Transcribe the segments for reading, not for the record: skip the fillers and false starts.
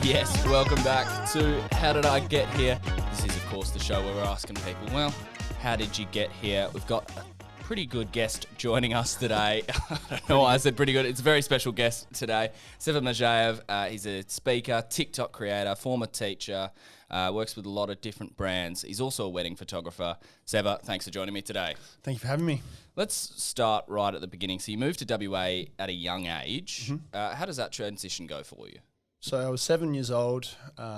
Yes, welcome back to How Did I Get Here? This is, of course, the show where we're asking people, well, how did you get here? We've got a pretty good guest joining us today. I don't know why I said pretty good. It's a very special guest today. Seva Mozhaev, he's a speaker, TikTok creator, former teacher, works with a lot of different brands. He's also a wedding photographer. Seva, thanks for joining me today. Thank you for having me. Let's start right at the beginning. So you moved to WA at a young age. How does that transition go for you? So I was 7 years old,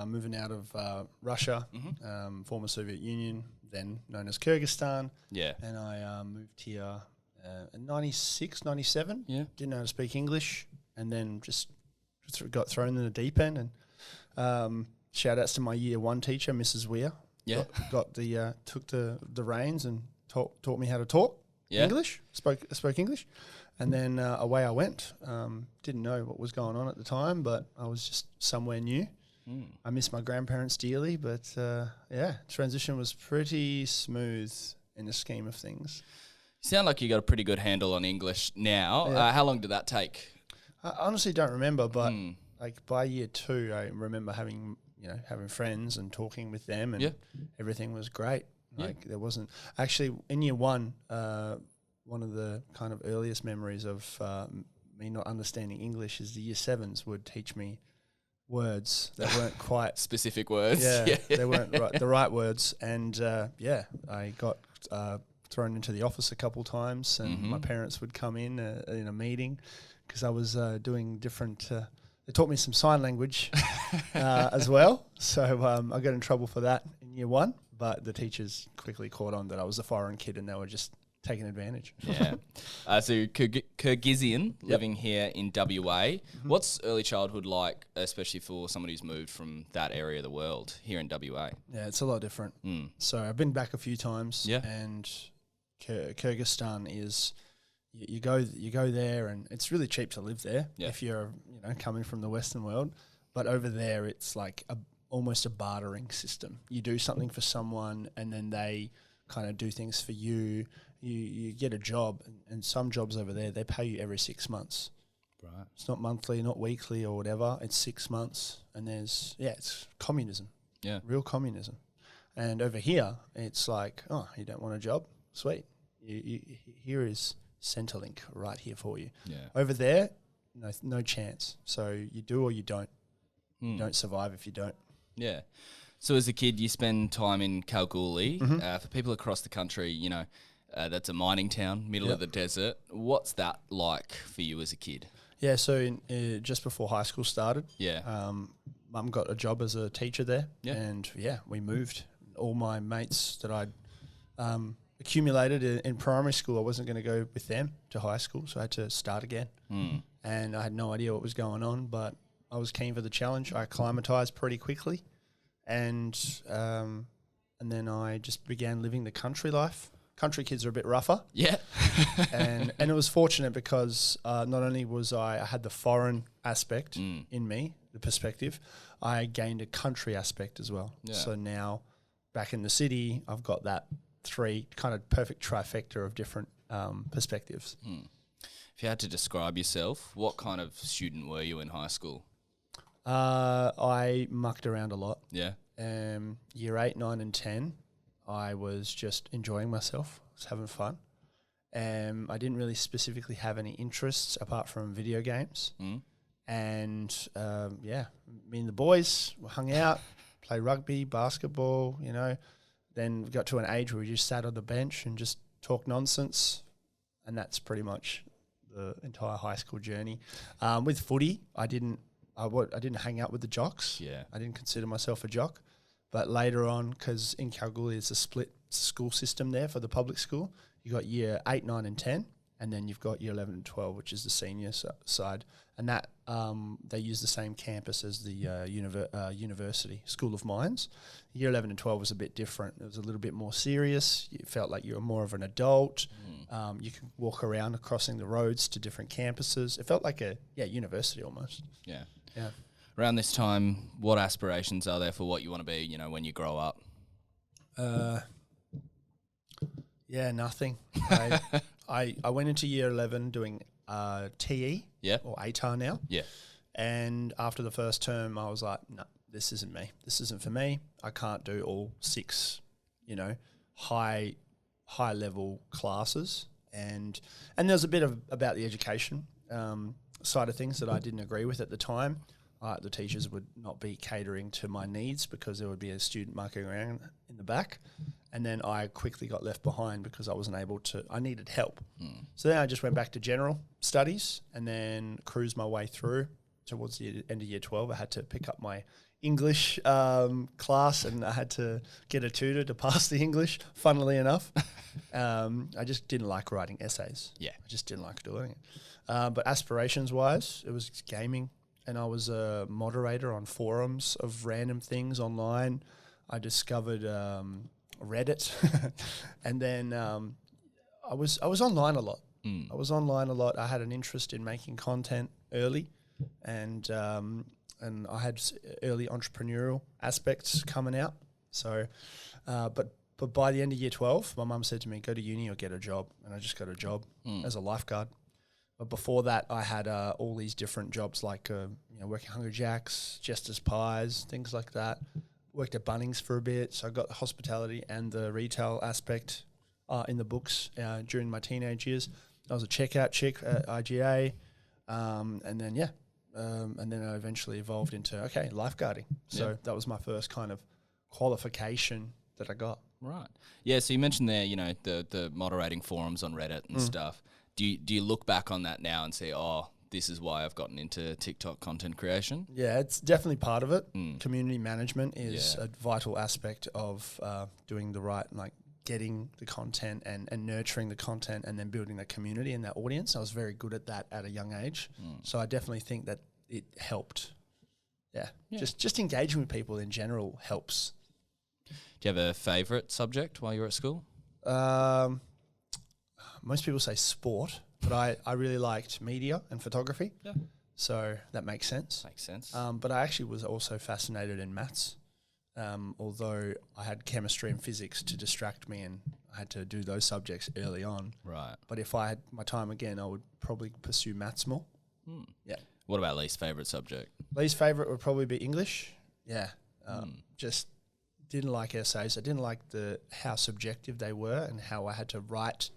moving out of Russia, former Soviet Union, then known as Kyrgyzstan. Yeah. And I moved here in 96, 97. Yeah. Didn't know how to speak English, and then just got thrown in the deep end. And shout outs to my year one teacher, Mrs. Weir. Yeah. Took the reins and taught me how to talk English. Spoke English. And then away I went. Didn't know what was going on at the time, but I was just somewhere new. I miss my grandparents dearly, but transition was pretty smooth in the scheme of things. You sound like you got a pretty good handle on English now. Yeah. How long did that take? I honestly don't remember, but like by year two, I remember having friends and talking with them, and everything was great. Like there wasn't actually in year one. One of the kind of earliest memories of me not understanding English is the year sevens would teach me words that weren't quite specific words. Yeah, they weren't the right words. And I got thrown into the office a couple times, and my parents would come in a meeting because I was doing different. They taught me some sign language as well, so I got in trouble for that in year one. But the teachers quickly caught on that I was a foreign kid, and they were just taking advantage. Yeah. So Kyrgyzstan, living here in WA. What's early childhood like, especially for somebody who's moved from that area of the world here in WA? Yeah, it's a lot different. So I've been back a few times, and Kyrgyzstan is you go there, and it's really cheap to live there if you're coming from the Western world. But over there, it's like almost a bartering system. You do something for someone, and then they kind of do things for you. You get a job, and some jobs over there, they pay you every 6 months. Right. It's not monthly, not weekly or whatever. It's 6 months. And it's communism. Yeah. Real communism. And over here, it's like, oh, you don't want a job? Sweet. Here is Centrelink right here for you. Yeah. Over there, no chance. So you do or you don't. You don't survive if you don't. Yeah. So as a kid, you spend time in Kalgoorlie. For people across the country, that's a mining town, middle of the desert. What's that like for you as a kid? Yeah, so just before high school started, Mum got a job as a teacher there, and we moved. All my mates that I'd accumulated in primary school, I wasn't going to go with them to high school, so I had to start again. And I had no idea what was going on, but I was keen for the challenge. I acclimatized pretty quickly, and then I just began living the country life. Country kids are a bit rougher. Yeah. and it was fortunate because not only was I had the foreign aspect in me, the perspective, I gained a country aspect as well. Yeah. So now back in the city, I've got that three kind of perfect trifecta of different perspectives. If you had to describe yourself, what kind of student were you in high school? I mucked around a lot. Yeah. Year 8, 9 and 10. I was just enjoying myself. I was having fun. I didn't really specifically have any interests apart from video games. And, me and the boys hung out, play rugby, basketball, Then we got to an age where we just sat on the bench and just talked nonsense. And that's pretty much the entire high school journey. With footy, I didn't hang out with the jocks. Yeah. I didn't consider myself a jock. But later on, because in Kalgoorlie it's a split school system there for the public school, you got year 8, 9 and 10, and then you've got year 11 and 12, which is the senior side. And that they use the same campus as the university, School of Mines. Year 11 and 12 was a bit different. It was a little bit more serious. You felt like you were more of an adult. You could walk around crossing the roads to different campuses. It felt like a university almost. Yeah. Yeah. Around this time, what aspirations are there for what you want to be, when you grow up? Nothing. I went into year 11 doing TE or ATAR now. Yeah. And after the first term, I was like, no, this isn't me. This isn't for me. I can't do all 6, high level classes. And there's a bit about the education side of things that I didn't agree with at the time. The teachers would not be catering to my needs because there would be a student mucking around in the back. And then I quickly got left behind because I wasn't able to, I needed help. So then I just went back to general studies and then cruised my way through towards the end of year 12. I had to pick up my English class and I had to get a tutor to pass the English, funnily enough. I just didn't like writing essays. Yeah. I just didn't like doing it. But aspirations-wise, it was gaming. And I was a moderator on forums of random things online. I discovered Reddit, and then I was online a lot. I was online a lot. I had an interest in making content early, and I had early entrepreneurial aspects coming out. So, but by the end of year 12, my mum said to me, "Go to uni or get a job," and I just got a job as a lifeguard. But before that, I had all these different jobs like working Hungry Jack's, Jester's Pies, things like that. Worked at Bunnings for a bit, so I got the hospitality and the retail aspect in the books during my teenage years. I was a checkout chick at IGA, and then I eventually evolved into lifeguarding. So that was my first kind of qualification that I got. Right. Yeah. So you mentioned there, the moderating forums on Reddit and stuff. Do you look back on that now and say, oh, this is why I've gotten into TikTok content creation? Yeah, it's definitely part of it. Community management is a vital aspect of doing the right, like getting the content and nurturing the content and then building the community and that audience. I was very good at that at a young age. So I definitely think that it helped. Yeah. Just engaging with people in general helps. Do you have a favourite subject while you were at school? Most people say sport, but I really liked media and photography. Yeah. So that makes sense. Makes sense. But I actually was also fascinated in maths, although I had chemistry and physics to distract me and I had to do those subjects early on. Right. But if I had my time again, I would probably pursue maths more. Yeah. What about least favourite subject? Least favourite would probably be English. Yeah. Just didn't like essays. I didn't like how subjective they were and how I had to write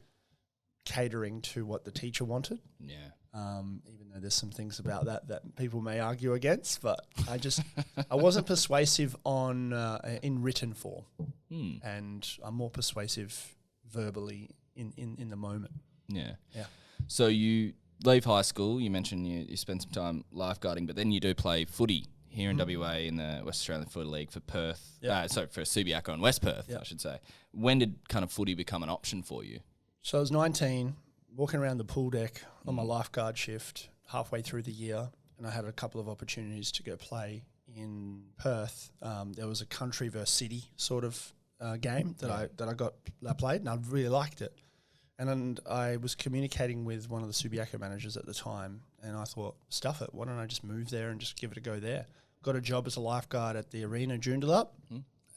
catering to what the teacher wanted. Yeah. Even though there's some things about that people may argue against, but I wasn't persuasive on in written form, and I'm more persuasive verbally in the moment. Yeah. Yeah. So you leave high school. You mentioned you spend some time lifeguarding, but then you do play footy here in WA in the West Australian Footy League for Perth. For Subiaco and West Perth, I should say. When did kind of footy become an option for you? So I was 19, walking around the pool deck on my lifeguard shift halfway through the year, and I had a couple of opportunities to go play in Perth. There was a country versus city sort of game that I played, and I really liked it. And I was communicating with one of the Subiaco managers at the time, and I thought, stuff it, why don't I just move there and just give it a go there? Got a job as a lifeguard at the arena Joondalup,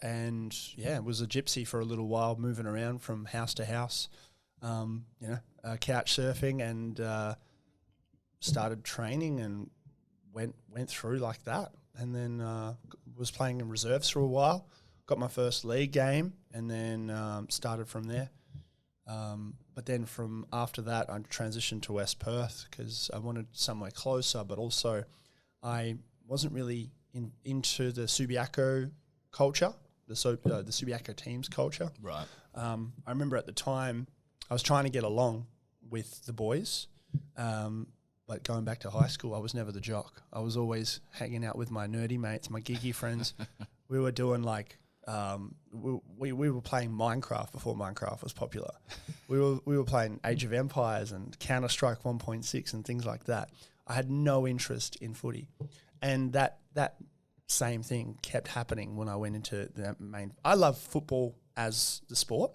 and was a gypsy for a little while, moving around from house to house. Couch surfing and started training and went through like that, and then was playing in reserves for a while. Got my first league game, and then started from there. But then from after that, I transitioned to West Perth because I wanted somewhere closer, but also I wasn't really into the Subiaco culture, the Subiaco teams culture. Right. I remember at the time I was trying to get along with the boys, but going back to high school, I was never the jock. I was always hanging out with my nerdy mates, my geeky friends. We were doing we were playing Minecraft before Minecraft was popular. We were playing Age of Empires and Counter-Strike 1.6 and things like that. I had no interest in footy, and that same thing kept happening when I went into the main. I love football as the sport,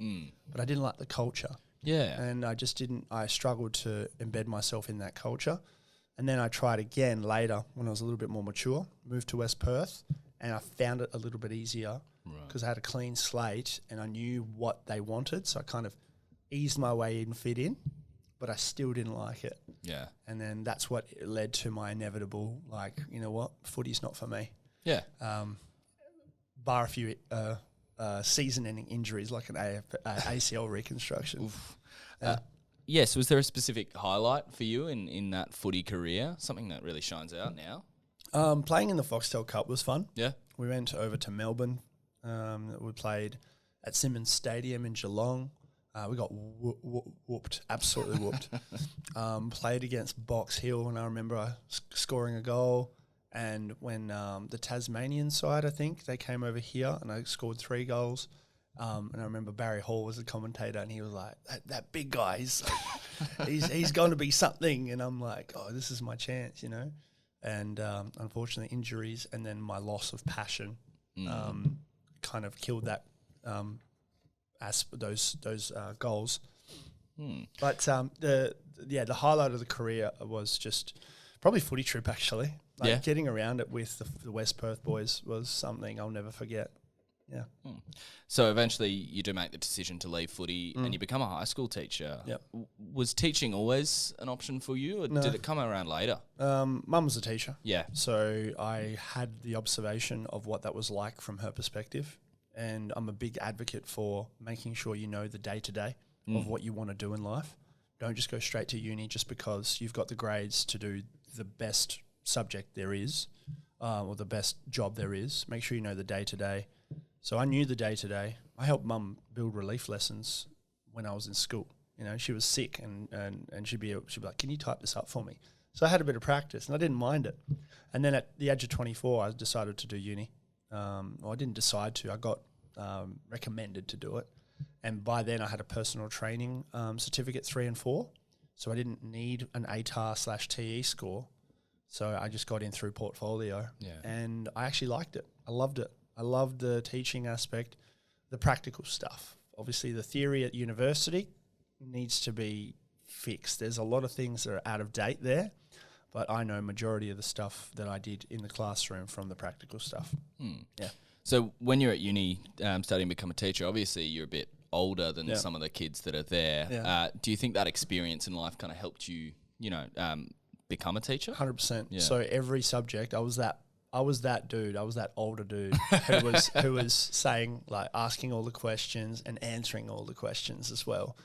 but I didn't like the culture. Yeah. And I just didn't, I struggled to embed myself in that culture. And then I tried again later when I was a little bit more mature, moved to West Perth, and I found it a little bit easier because I had a clean slate and I knew what they wanted. So I kind of eased my way in, fit in, but I still didn't like it. Yeah. And then that's what led to my inevitable, like, you know what, footy's not for me. Yeah. Bar a few season-ending injuries like an ACL reconstruction. Yes, was there a specific highlight for you in that footy career? Something that really shines out now? Playing in the Foxtel Cup was fun. Yeah. We went over to Melbourne. We played at Simmons Stadium in Geelong. We got whooped, absolutely whooped. Played against Box Hill, and I remember scoring a goal. And when the Tasmanian side, I think, they came over here, and I scored 3 goals. And I remember Barry Hall was the commentator, and he was like, that big guy, he's going to be something. And I'm like, oh, this is my chance, you know. And unfortunately, injuries and then my loss of passion kind of killed that those goals. But the highlight of the career was just probably footy trip, actually. Getting around it with the West Perth boys was something I'll never forget. Yeah. So eventually you do make the decision to leave footy and you become a high school teacher. Yep. Was teaching always an option for you, or did it come around later? Mum was a teacher. Yeah. So I had the observation of what that was like from her perspective. And I'm a big advocate for making sure you know the day-to-day of what you want to do in life. Don't just go straight to uni just because you've got the grades to do the best subject there is or the best job there is. Make sure you know the day-to-day. So I knew the day-to-day. I helped Mum build relief lessons when I was in school. You know, she was sick and she'd be like, can you type this up for me? So I had a bit of practice and I didn't mind it. And then at the age of 24, I decided to do uni. Well, I didn't decide to. I got recommended to do it. And by then I had a personal training certificate 3 and 4. So I didn't need an ATAR/TE score. So I just got in through portfolio. Yeah. And I actually liked it. I loved it. I loved the teaching aspect, the practical stuff. Obviously, the theory at university needs to be fixed. There's a lot of things that are out of date there, but I know majority of the stuff that I did in the classroom from the practical stuff. Yeah. So when you're at uni studying to become a teacher, obviously you're a bit older than some of the kids that are there. Yeah. Do you think that experience in life kind of helped you, become a teacher? 100%. Yeah. So every subject, I was that dude. I was that older dude who was saying, like, asking all the questions and answering all the questions as well.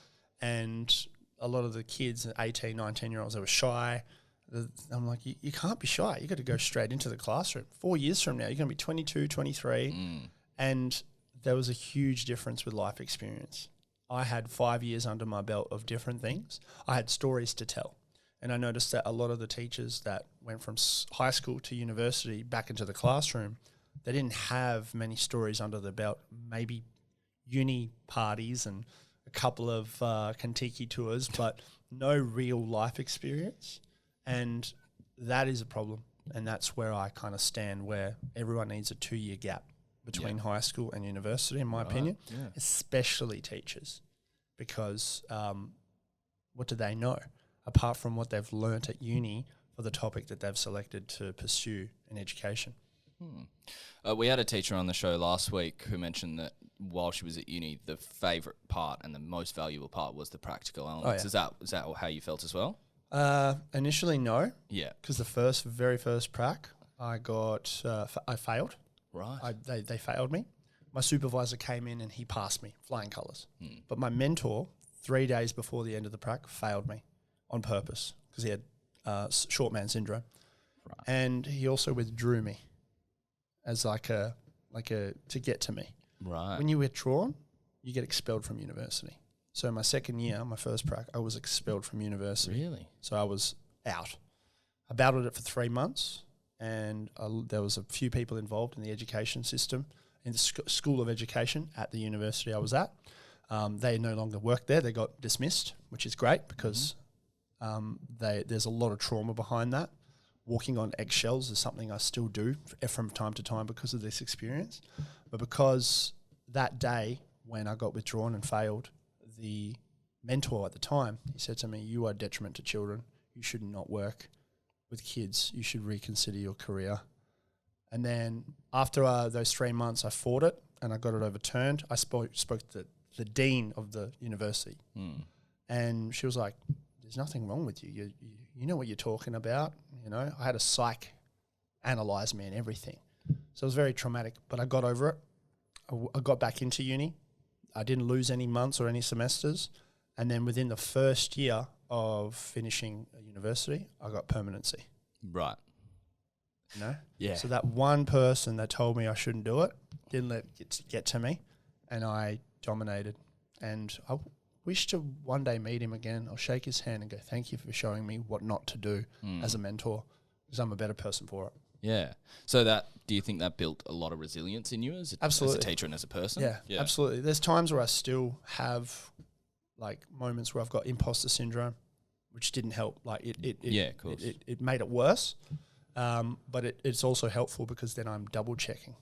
And a lot of the kids, 18, 19-year-olds, they were shy. I'm like, you can't be shy. You got to go straight into the classroom. 4 years from now, you're going to be 22, 23. And there was a huge difference with life experience. I had 5 years under my belt of different things. I had stories to tell. And I noticed that a lot of the teachers that went from high school to university back into the classroom, they didn't have many stories under their belt, maybe uni parties and a couple of Kentucky tours, but no real life experience. And that is a problem. And that's where I kind of stand, where everyone needs a 2-year gap between high school and university, in my opinion, especially teachers, because what do they know? Apart from what they've learnt at uni for the topic that they've selected to pursue in education. We had a teacher on the show last week who mentioned that while she was at uni, the favourite part and the most valuable part was the practical elements. Is that how you felt as well? Initially, no. Yeah. Because very first prac, I failed. Right. They failed me. My supervisor came in and he passed me, flying colours. But my mentor, 3 days before the end of the prac, failed me. On purpose, because he had short man syndrome, and he also withdrew me as like a to get to me. Right. When you withdrawn, you get expelled from university. So my second year, my first prac, I was expelled from university. Really? So I was out. I battled it for 3 months, and there was a few people involved in the education system, in the school of education at the university I was at. They no longer worked there. They got dismissed, which is great because. There's a lot of trauma behind that. Walking on eggshells is something I still do from time to time because of this experience. But because that day when I got withdrawn and failed, the mentor at the time, he said to me, you are a detriment to children. You should not work with kids. You should reconsider your career. And then after those 3 months, I fought it and I got it overturned. I spoke to the dean of the university. And she was like, there's nothing wrong with you. you know what you're talking about. You know, I had a psych analyze me and everything. So it was very traumatic, but I got over it. I got back into uni. I didn't lose any months or any semesters. And then within the first year of finishing university, I got permanency. Right. You know? Yeah. So that one person that told me I shouldn't do it didn't let it get to me, and I dominated. And I wish to one day meet him again. I'll shake his hand and go, thank you for showing me what not to do as a mentor, because I'm a better person for it. Yeah. So do you think that built a lot of resilience in you as a teacher and as a person? Yeah, absolutely. There's times where I still have like moments where I've got imposter syndrome, which didn't help. Like of course. It made it worse. But it's also helpful because then I'm double checking.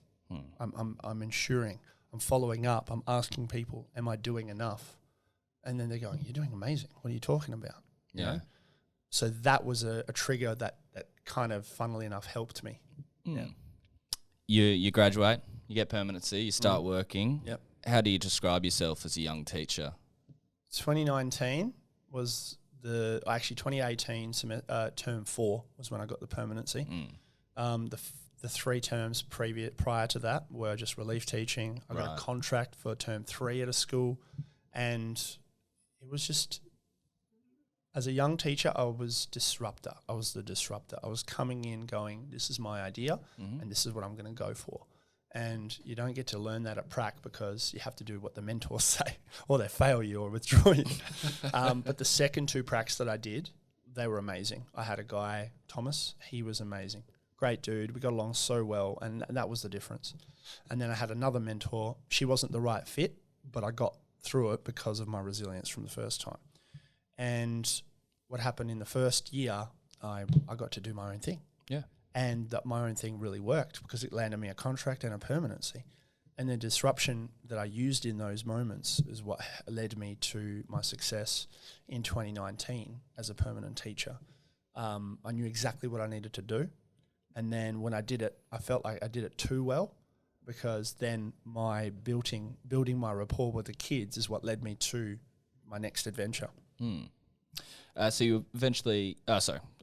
I'm ensuring, I'm following up, I'm asking people, am I doing enough? And then they're going, you're doing amazing. What are you talking about? Yeah. You know? So that was a trigger that kind of, funnily enough, helped me. Yeah. You graduate, you get permanency, you start working. Yep. How do you describe yourself as a young teacher? 2019 was 2018 term 4 was when I got the permanency. The 3 terms prior to that were just relief teaching. I got a contract for term 3 at a school, and it was just, as a young teacher, I was disruptor. I was the disruptor. I was coming in going, this is my idea and this is what I'm going to go for. And you don't get to learn that at prac because you have to do what the mentors say, or they fail you or withdraw you. But the second 2 pracs that I did, they were amazing. I had a guy, Thomas, he was amazing. Great dude. We got along so well, and that was the difference. And then I had another mentor. She wasn't the right fit, but I got through it because of my resilience from the first time. And what happened in the first year, I got to do my own thing. Yeah. And that my own thing really worked because it landed me a contract and a permanency. And the disruption that I used in those moments is what led me to my success in 2019 as a permanent teacher. I knew exactly what I needed to do. And then when I did it, I felt like I did it too well, because then my building my rapport with the kids is what led me to my next adventure. So you eventually,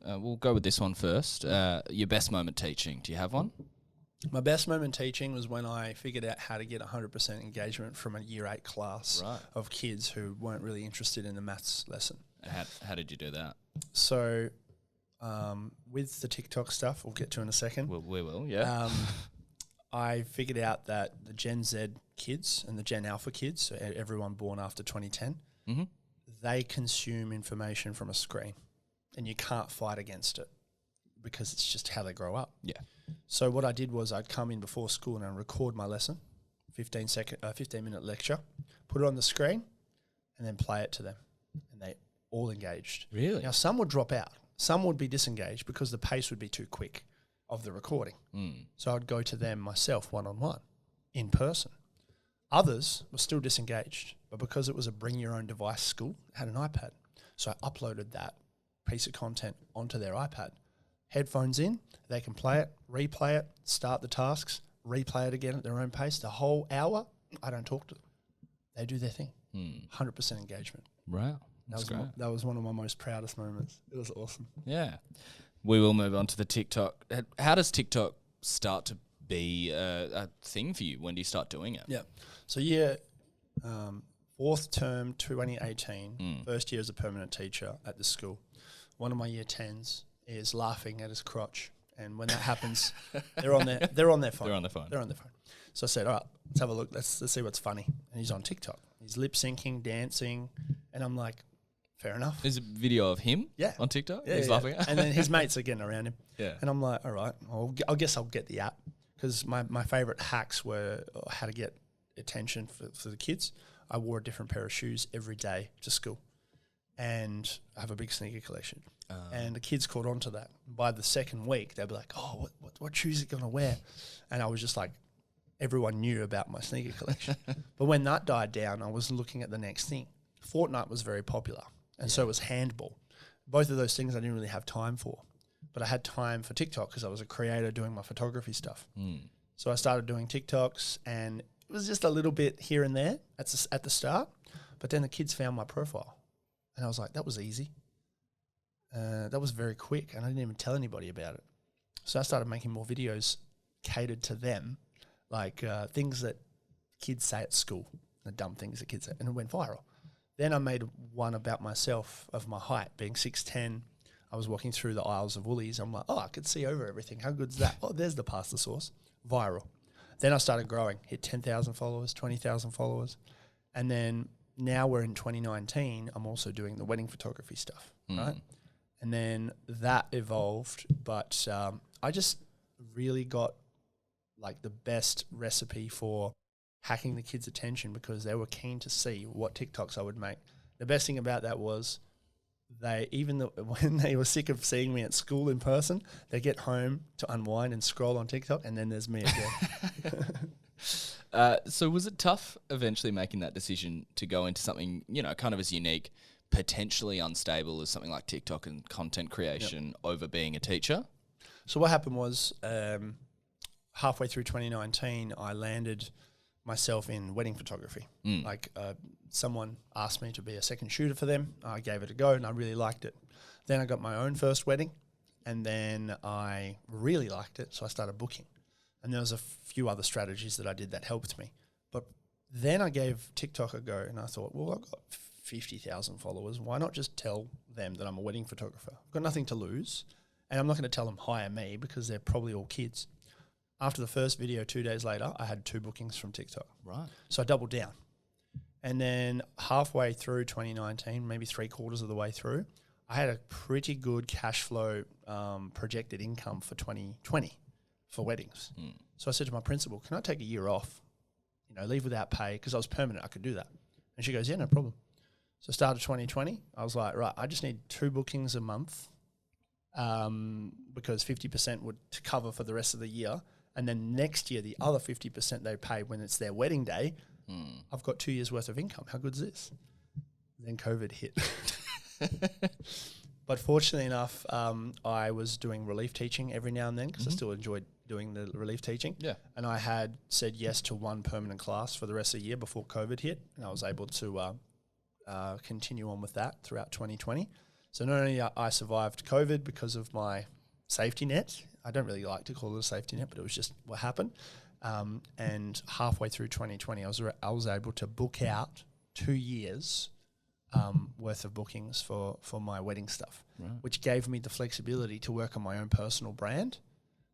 we'll go with this one first. Your best moment teaching, do you have one? My best moment teaching was when I figured out how to get 100% engagement from a year 8 class of kids who weren't really interested in the maths lesson. How did you do that? So with the TikTok stuff, we'll get to in a second. We will, yeah. I figured out that the Gen Z kids and the Gen Alpha kids, so everyone born after 2010, they consume information from a screen, and you can't fight against it because it's just how they grow up. Yeah. So what I did was I'd come in before school and I'd record my lesson, 15-minute lecture, put it on the screen, and then play it to them, and they all engaged. Really? Now, some would drop out. Some would be disengaged because the pace would be too quick of the recording. So I'd go to them myself one-on-one in person. Others were still disengaged, but because it was a bring your own device school, it had an iPad. So I uploaded that piece of content onto their iPad. Headphones in, they can play it, replay it, start the tasks, replay it again at their own pace. The whole hour, I don't talk to them. They do their thing. 100% engagement. Wow. That was one of my most proudest moments. It was awesome. Yeah. We will move on to the TikTok. How does TikTok start to be a thing for you? When do you start doing it? Yeah. So 4th term 2018, first year as a permanent teacher at the school. One of my year 10s is laughing at his crotch. And when that happens, they're on their phone. They're on their phone. So I said, all right, let's have a look. Let's see what's funny. And he's on TikTok. He's lip syncing, dancing. And I'm like, fair enough. There's a video of him on TikTok? He's laughing at. And then his mates are getting around him. Yeah. And I'm like, all right, I guess I'll get the app. Because my favourite hacks were how to get attention for the kids. I wore a different pair of shoes every day to school. And I have a big sneaker collection. And the kids caught on to that. By the second week, they'd be like, oh, what shoes are you going to wear? And I was just like, everyone knew about my sneaker collection. But when that died down, I was looking at the next thing. Fortnite was very popular, and so was handball. Both of those things I didn't really have time for. But I had time for TikTok because I was a creator doing my photography stuff. So I started doing TikToks, and it was just a little bit here and there at the start. But then the kids found my profile, and I was like, that was easy. That was very quick, and I didn't even tell anybody about it. So I started making more videos catered to them, like things that kids say at school, the dumb things that kids say, and it went viral. Then I made one about myself of my height, being 6'10". I was walking through the aisles of Woolies. I'm like, oh, I could see over everything. How good's that? Oh, there's the pasta sauce. Viral. Then I started growing, hit 10,000 followers, 20,000 followers. And then now we're in 2019. I'm also doing the wedding photography stuff, right? And then that evolved. But I just really got like the best recipe for hacking the kids' attention because they were keen to see what TikToks I would make. The best thing about that was when they were sick of seeing me at school in person, they get home to unwind and scroll on TikTok, and then there's me again. So was it tough eventually making that decision to go into something, kind of as unique, potentially unstable as something like TikTok and content creation over being a teacher? So what happened was halfway through 2019, I landed myself in wedding photography. Someone asked me to be a second shooter for them. I gave it a go and I really liked it. Then I got my own first wedding and then I really liked it. So I started booking. And there was a few other strategies that I did that helped me. But then I gave TikTok a go and I thought, well, I've got 50,000 followers. Why not just tell them that I'm a wedding photographer? I've got nothing to lose. And I'm not going to tell them hire me because they're probably all kids. After the first video, 2 days later, I had 2 bookings from TikTok. Right. So I doubled down. And then halfway through 2019, maybe 3/4 of the way through, I had a pretty good cash flow projected income for 2020 for weddings. So I said to my principal, can I take a year off, leave without pay? Because I was permanent, I could do that. And she goes, yeah, no problem. So started 2020, I was like, right, I just need 2 bookings a month because 50% would cover for the rest of the year. And then next year, the other 50% they pay when it's their wedding day, I've got 2 years worth of income. How good is this? Then COVID hit. But fortunately enough, I was doing relief teaching every now and then because I still enjoyed doing the relief teaching. Yeah. And I had said yes to 1 permanent class for the rest of the year before COVID hit. And I was able to continue on with that throughout 2020. So not only I survived COVID because of my safety net, I don't really like to call it a safety net, but it was just what happened. And halfway through 2020, I was able to book out 2 years worth of bookings for my wedding stuff, which gave me the flexibility to work on my own personal brand.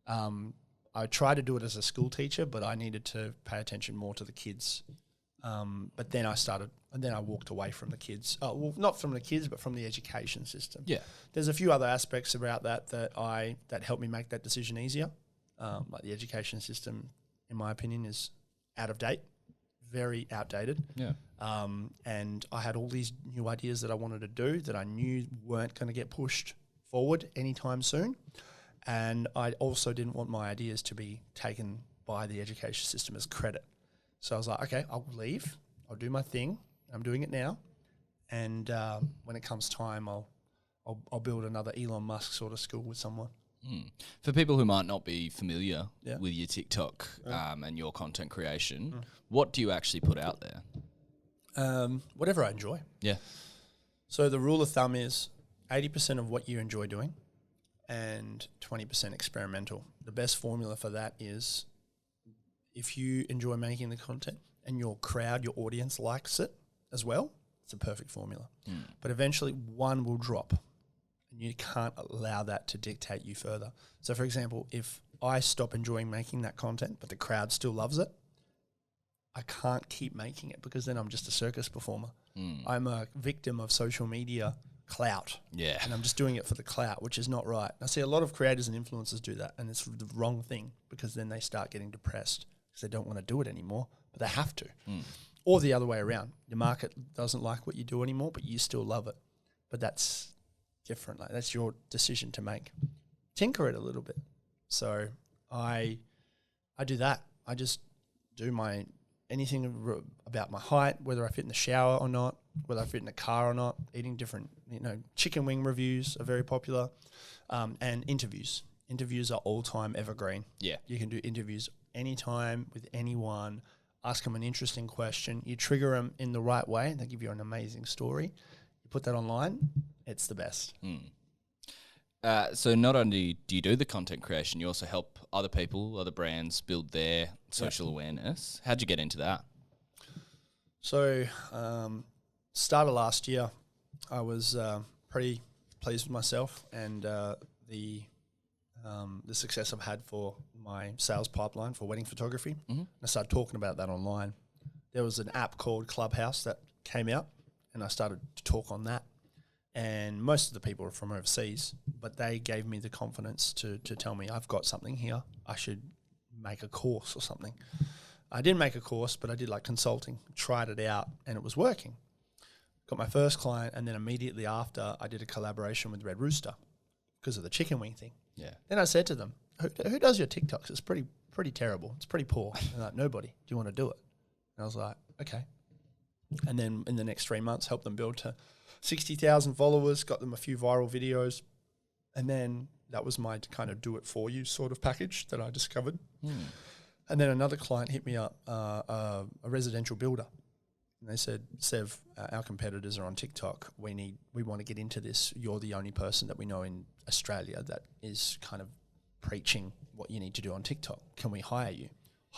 I tried to do it as a school teacher, but I needed to pay attention more to the kids. But then I walked away from the kids. Well, not from the kids, but from the education system. Yeah. There's a few other aspects about that helped me make that decision easier. Like the education system, in my opinion, is out of date, very outdated. Yeah. And I had all these new ideas that I wanted to do that I knew weren't going to get pushed forward anytime soon. And I also didn't want my ideas to be taken by the education system as credit. So I was like, okay, I'll leave. I'll do my thing. I'm doing it now. And when it comes time, I'll build another Elon Musk sort of school with someone. For people who might not be familiar with your TikTok and your content creation, what do you actually put out there? Whatever I enjoy. Yeah. So the rule of thumb is 80% of what you enjoy doing and 20% experimental. The best formula for that is if you enjoy making the content and your crowd, your audience likes it as well, it's a perfect formula. But eventually one will drop. And you can't allow that to dictate you further. So, for example, if I stop enjoying making that content, but the crowd still loves it, I can't keep making it because then I'm just a circus performer. I'm a victim of social media clout. Yeah. And I'm just doing it for the clout, which is not right. I see a lot of creators and influencers do that, and it's the wrong thing because then they start getting depressed because they don't want to do it anymore, but they have to. Or the other way around. The market doesn't like what you do anymore, but you still love it. But that's different. Like that's your decision to make. Tinker it a little bit. So I do that. I just do anything about my height, whether I fit in the shower or not, whether I fit in a car or not, eating different, chicken wing reviews are very popular, and interviews. Interviews are all-time evergreen. Yeah. You can do interviews anytime with anyone, ask them an interesting question. You trigger them in the right way, and they give you an amazing story. You put that online, it's the best. So not only do you do the content creation, you also help other people, other brands build their social awareness. How'd you get into that? So, start of last year, I was pretty pleased with myself and the success I've had for my sales pipeline for wedding photography. Mm-hmm. I started talking about that online. There was an app called Clubhouse that came out, and I started to talk on that. And most of the people are from overseas, but they gave me the confidence to tell me, I've got something here, I should make a course or something. I didn't make a course, but I did like consulting, tried it out, and it was working. Got my first client, and then immediately after, I did a collaboration with Red Rooster because of the chicken wing thing. Yeah. Then I said to them, who does your TikToks? It's pretty terrible. It's pretty poor. They're like, nobody. Do you want to do it? And I was like, okay. And then in the next 3 months, helped them build to 60,000 followers, got them a few viral videos. And then that was my kind of do it for you sort of package that I discovered. And then another client hit me up, a residential builder. And they said, Sev, our competitors are on TikTok. We want to get into this. You're the only person that we know in Australia that is kind of preaching what you need to do on TikTok. Can we hire you?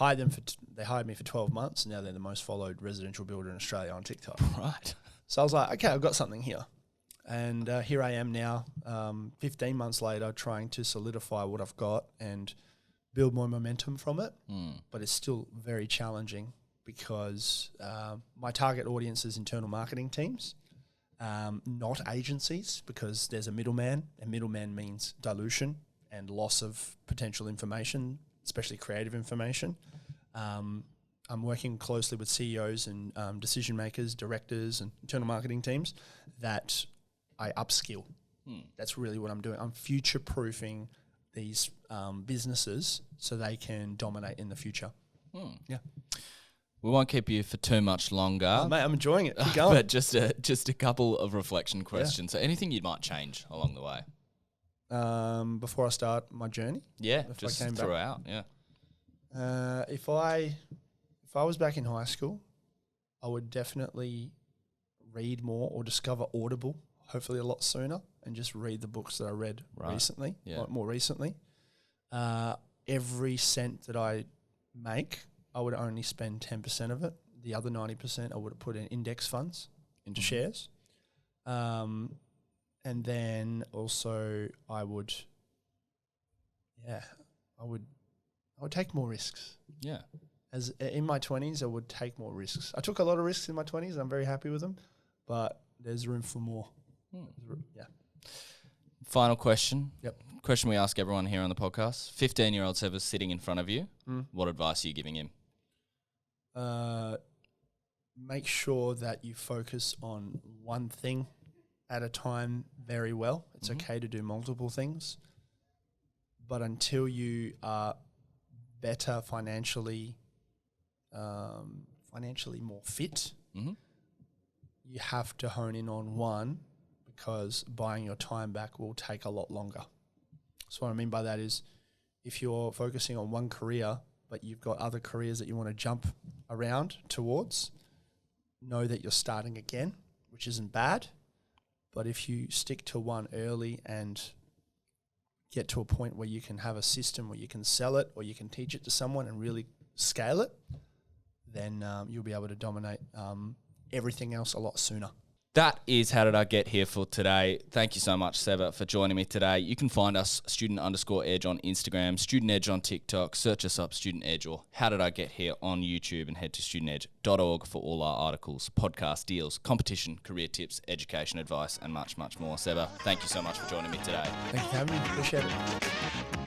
They hired me for 12 months. And now they're the most followed residential builder in Australia on TikTok. Right. So I was like, okay, I've got something here. And here I am now, 15 months later, trying to solidify what I've got and build more momentum from it. But it's still very challenging because my target audience is internal marketing teams, not agencies, because there's a middleman, and middleman means dilution and loss of potential information, especially creative information. I'm working closely with CEOs and decision makers, directors, and internal marketing teams that I upskill. That's really what I'm doing. I'm future-proofing these businesses so they can dominate in the future. Yeah. We won't keep you for too much longer. Oh, mate, I'm enjoying it. Keep going. But just a couple of reflection questions. So anything you might change along the way? Before I start my journey? Yeah, if just I came throughout, back. If I was back in high school, I would definitely read more or discover Audible, hopefully a lot sooner, and just read the books that I read recently, more recently. Every cent that I make, I would only spend 10% of it. The other 90% I would have put in index funds, into shares. And then also I would take more risks. Yeah. As in my 20s, I would take more risks. I took a lot of risks in my 20s. I'm very happy with them, but there's room for more. Yeah. Final question. Yep. Question we ask everyone here on the podcast. 15-year-old Seva sitting in front of you. What advice are you giving him? Make sure that you focus on one thing at a time very well. It's okay to do multiple things, but until you are better financially more fit, you have to hone in on one, because buying your time back will take a lot longer. So what I mean by that is, if you're focusing on one career, but you've got other careers that you want to jump around towards, know that you're starting again, which isn't bad. But if you stick to one early and get to a point where you can have a system where you can sell it or you can teach it to someone and really scale it, then you'll be able to dominate everything else a lot sooner. That is How Did I Get Here for today. Thank you so much, Seva, for joining me today. You can find us student_edge on Instagram, Student Edge on TikTok, search us up Student Edge, or How Did I Get Here on YouTube, and head to studentedge.org for all our articles, podcast deals, competition, career tips, education advice, and much, much more. Seva, thank you so much for joining me today. Thank you for having me. Appreciate it.